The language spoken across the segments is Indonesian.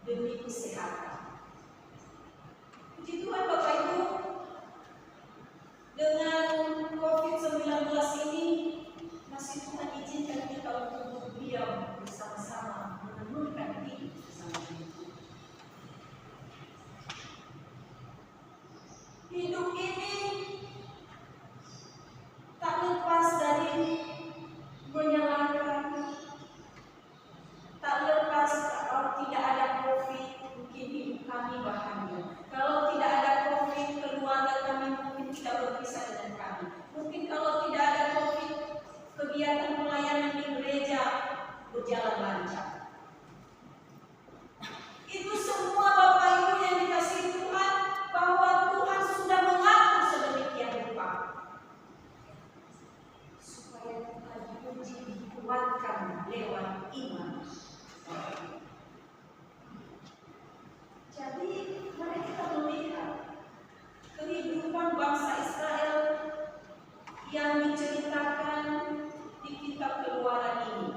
demi kesehatan. Puji Tuhan Bapak Ibu, dengan COVID-19 ini masih Tuhan izinkan kita untuk berdiam bersama-sama, menenunkan diri bersama Tuhan. Hidup ini tak lepas dari menyalahkan, tak lepas kalau tidak ada COVID, mungkin hidup kami bahagia. Kalau tidak ada COVID, keluarga kami mungkin tidak berpisah dengan kami. Mungkin kalau tidak ada COVID, kegiatan pelayanan di gereja berjalan lancar. Itu semua Bapak Ibu yang dikasihi Tuhan, bahwa Tuhan sudah mengatur sedemikian rupa supaya kita diuji, dikuatkan lewat iman. Jadi mari kita melihat kehidupan bangsa Israel yang diceritakan di kitab Keluaran ini.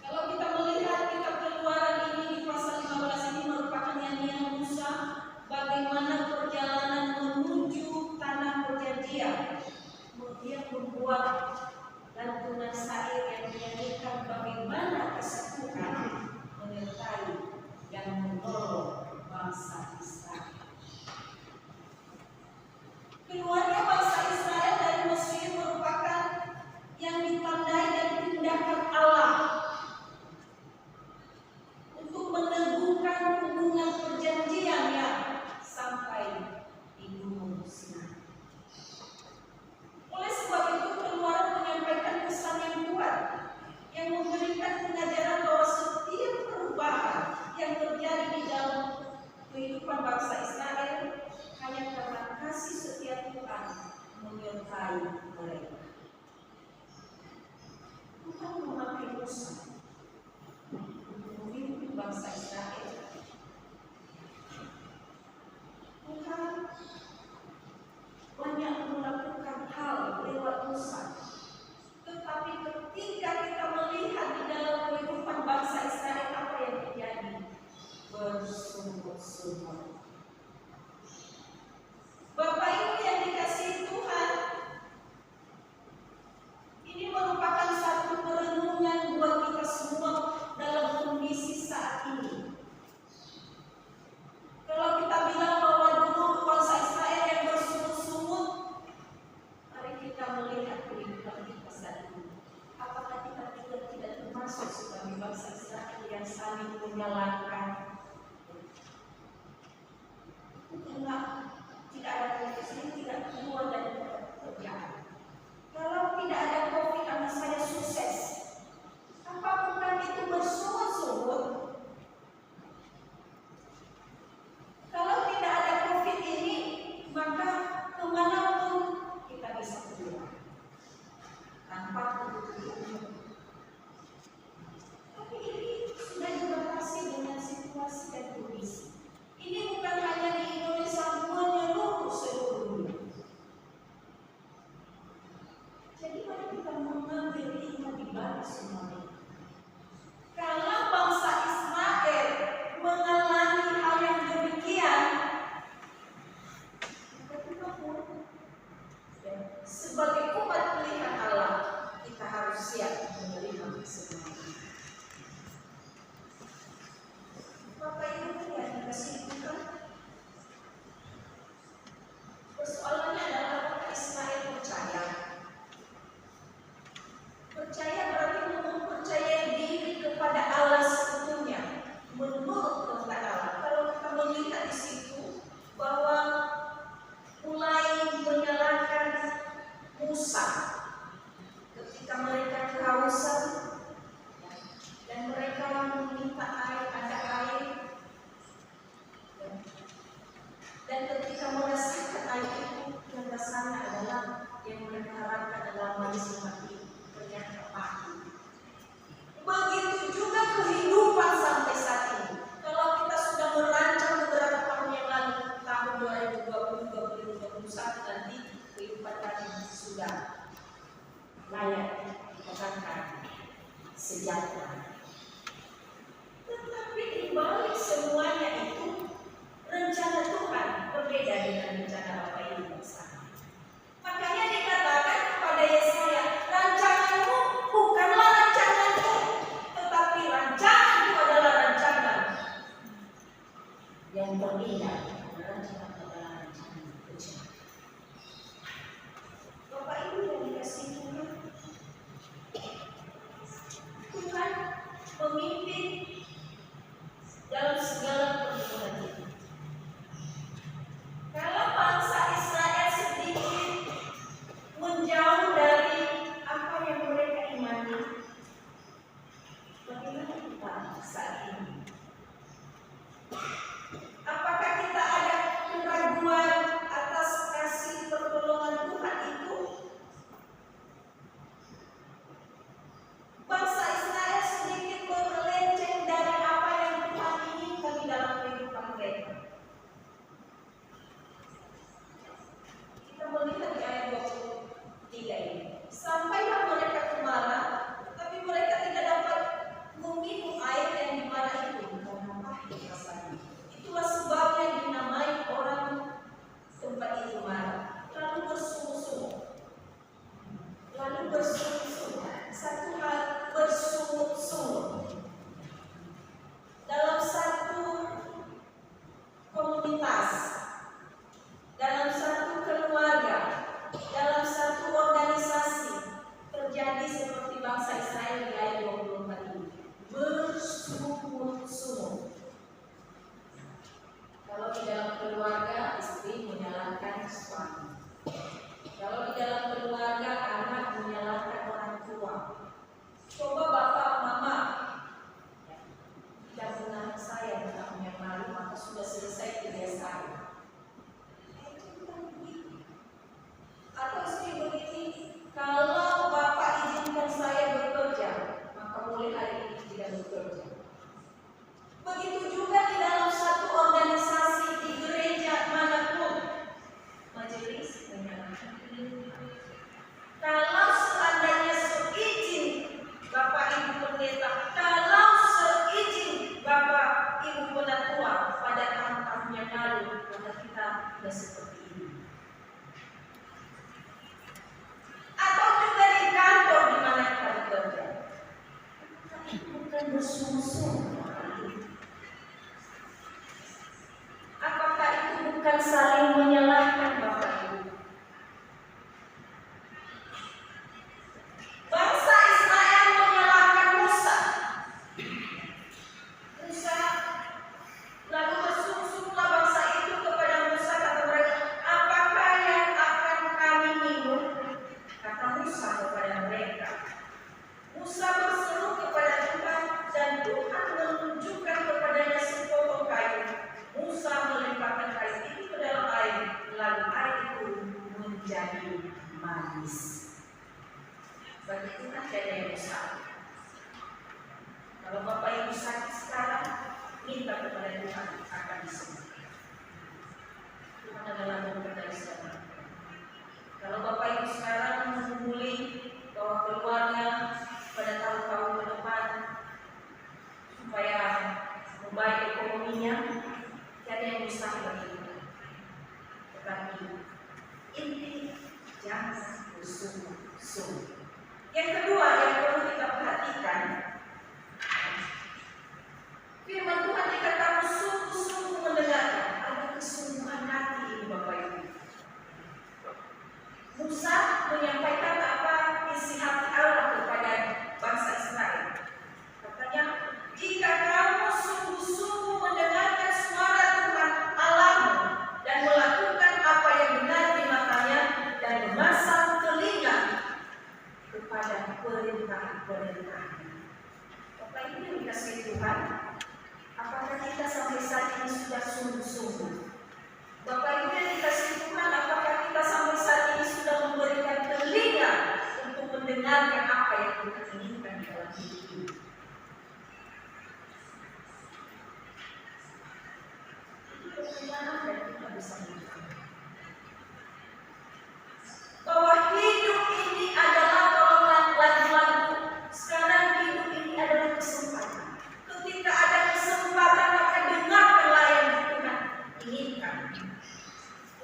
Kalau kita melihat kitab Keluaran ini di pasal 15 ini merupakan nyanyian Musa bagaimana perjalanan menuju tanah perjanjian. Dia membuat lantunan syair yang menyanyikan bagaimana kesatuan menyertai dan menolong bangsa Israel. Keluarnya bangsa Israel dari Mesir merupakan yang ditandai dan tindakan Allah untuk meneguhkan hubungan perjanjiannya sampai di Gunung Sinai. Oleh sebab itu Keluaran menyampaikan pesan yang kuat yang memberikan pengajaran bahwa setiap perubahan yang terjadi di dalam kehidupan bangsa Israel hanya karena kasih setia Tuhan menyertai mereka. Tuhan memakai Musa untuk memimpin bangsa Israel. Tuhan banyak melakukan hal lewat Musa. Tetapi ketika kita melihat di dalam kehidupan bangsa Israel apa yang terjadi, bersungguh-sungguh. Bapak Ibu yang dikasihi Tuhan, ini merupakan satu perenungan buat kita semua dalam kondisi saat ini. Kalau kita bilang bahwa dulu bangsa Israel yang bersungut-sungut, mari kita melihat kehidupan kita saat ini. Apakah kita tidak termasuk sebagai bangsa Israel yang saling menyalahkan? Enggak, tidak ada COVID, tidak keluar dari pekerjaan. Kalau tidak ada COVID, anak saya sukses. Apakah bukan itu bersungut-sungut? Kalau tidak ada COVID ini, maka kemanapun kita bisa keluar tanpa kebutuhan. Tapi ini sudah dibatasi dengan situasi dan kondisi. Ini bukan hanya di Indonesia, berbeda adalah jangan kebenaran jangan kejam. Bapak Ibu yang dikasih Tuhan, Tuhan memimpin dalam segala perbuatan kita. Kalau bangsa Israel sedikit menjauh dari apa yang mereka imani, bagaimana kita saat ini? Apakah kita ada keraguan atas kasih pertolongan Tuhan itu? Bangsa Israel sedikit melenceng dari apa yang Tuhan inginkan di dalam kehidupan mereka. Kita melihat di ayat 23 ini. Sampailah mereka ke Mara, tapi mereka tidak dapat meminum air yang di Mara itu karena pahit rasanya. Itulah sebabnya dinamai orang tempat itu Mara. Lalu bersungut-sungut. Satu hal bersungut-sungut. Dalam satu komunitas, dalam satu keluarga, dalam satu organisasi, terjadi seperti bangsa Israel di ayat 24 ini. Bersungut-sungut. Kalau di dalam keluarga, istri menyalahkan suami. Kalau di dalam keluarga, anak menyalahkan orang tua. Coba bapak, mama, tidak benar saya tidak punya malu, maka sudah selesai kerja saya. Atau istri begini, kalau bapak izinkan saya bekerja, maka mulai hari ini tidak bekerja. Begitu juga di dalam satu organisasi, di gereja manapun, majelis menyalahkan. Kalau seandainya seizin Bapak Ibu pendeta, kalau seizin Bapak Ibu penatua pada tahun-tahun yang lalu, maka kita tidak seperti ini. Atau juga di kantor di mana kita bekerja, bukan bersungguh-sungguh. Apakah itu bukan saling menyalahkan Bapak Ibu? Bangsa Israel menyalahkan Musa. Lalu bersungguh-sungguhlah bangsa itu kepada Musa, kata mereka, apakah yang akan kami minum? Kata Musa kepada mereka. Musa berseru kepada Tuhan dan Tuhan menunjukkan kepadanya sepotong kayu. Musa melemparkan kayu itu ke dalam air, lalu air itu menjadi manis. Bagi Tuhan tidak ada yang mustahil. Kalau Bapak Ibu sakit sekarang, minta kepada Tuhan akan disembuhkan. Tuhan adalah dokter dari segala. Kalau Bapak Ibu sekarang memulai bahwa keluarga pada tahun-tahun ke depan supaya membaik ekonominya, tidak ada yang mustahil bagi Tuhan. Tetapi inti jangan bersungguh-sungguh. Yang kedua yang perlu kita perhatikan, firman Tuhan dikatakan sungguh-sungguh mendengarkan, ada kesungguhan hati ini Bapak Ibu. Musa menyampaikan apa isi hati Allah kepada bangsa Israel. Katanya, jika kamu sungguh-sungguh mendengarkan suara Tuhan Allahmu dan melakukan apa yang benar di matanya dan memasang telinga kepada perintah-perintahnya. Bapak Ibu yang dikasihi Tuhan, apakah kita sampai saat ini sudah sungguh-sungguh? Bapak Ibu yang dikasihi Tuhan, apakah kita sampai saat ini sudah memberikan telinga untuk mendengarkan apa yang Tuhan inginkan dalam hidup ini? Itu pertanyaan dan kita bisa menjawab. Bahwa hidup ini adalah lagu-lagu. Sekarang hidup ini adalah kesempatan. Ketika ada kesempatan, maka dengarkanlah yang Tuhan inginkan.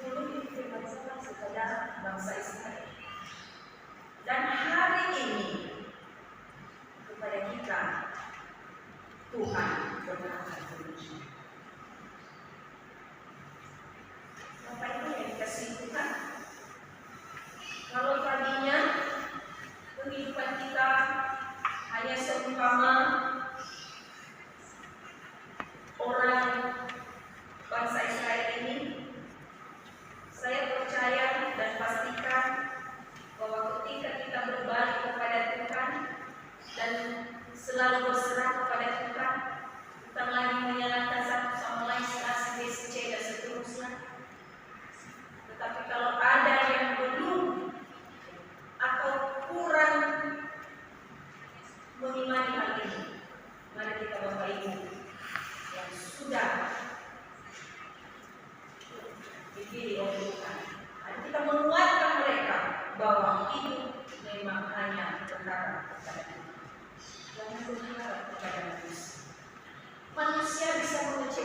Dulu itu dikatakan kepada bangsa Israel. Dan hari ini kepada kita Tuhan berkata demikian.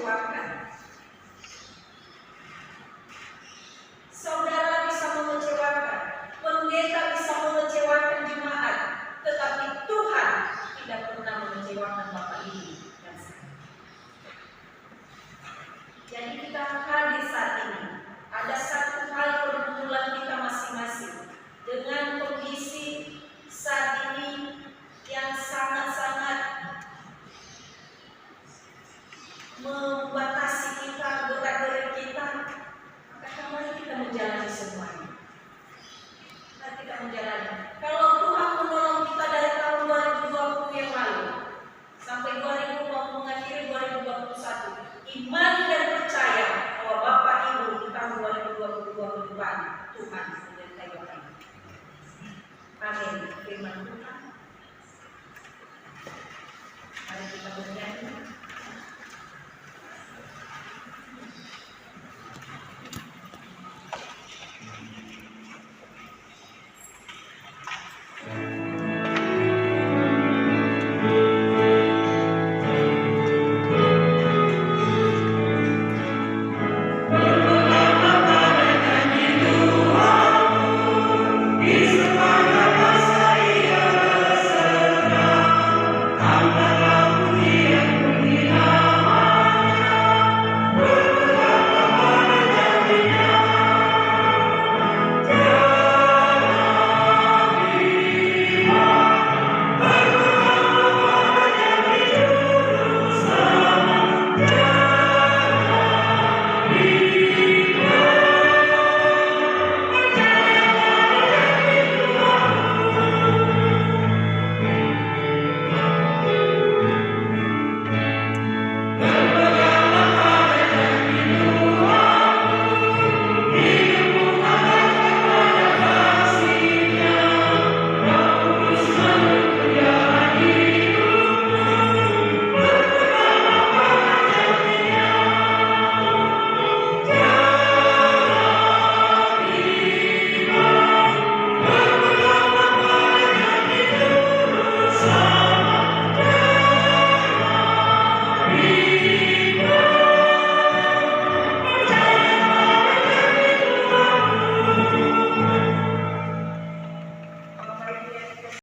mengecewakan. Saudara bisa mengecewakan, pendeta bisa mengecewakan jemaat, tetapi Tuhan tidak pernah mengecewakan Bapak Ibu dan saya. Jadi kita hadir saat ini. Ada satu hal pergumulan kita masing-masing dengan kondisi saat ini yang sangat-sangat membatasi kita, gerak-gerik kita. Maka mari kita menjalani semuanya. Kita tidak menjalani. Kalau Tuhan menolong kita dari tahun 2020 yang lalu sampai 2020 mengakhiri 2021, iman dan percaya bahwa Bapak Ibu di tahun 2022 ke depan Tuhan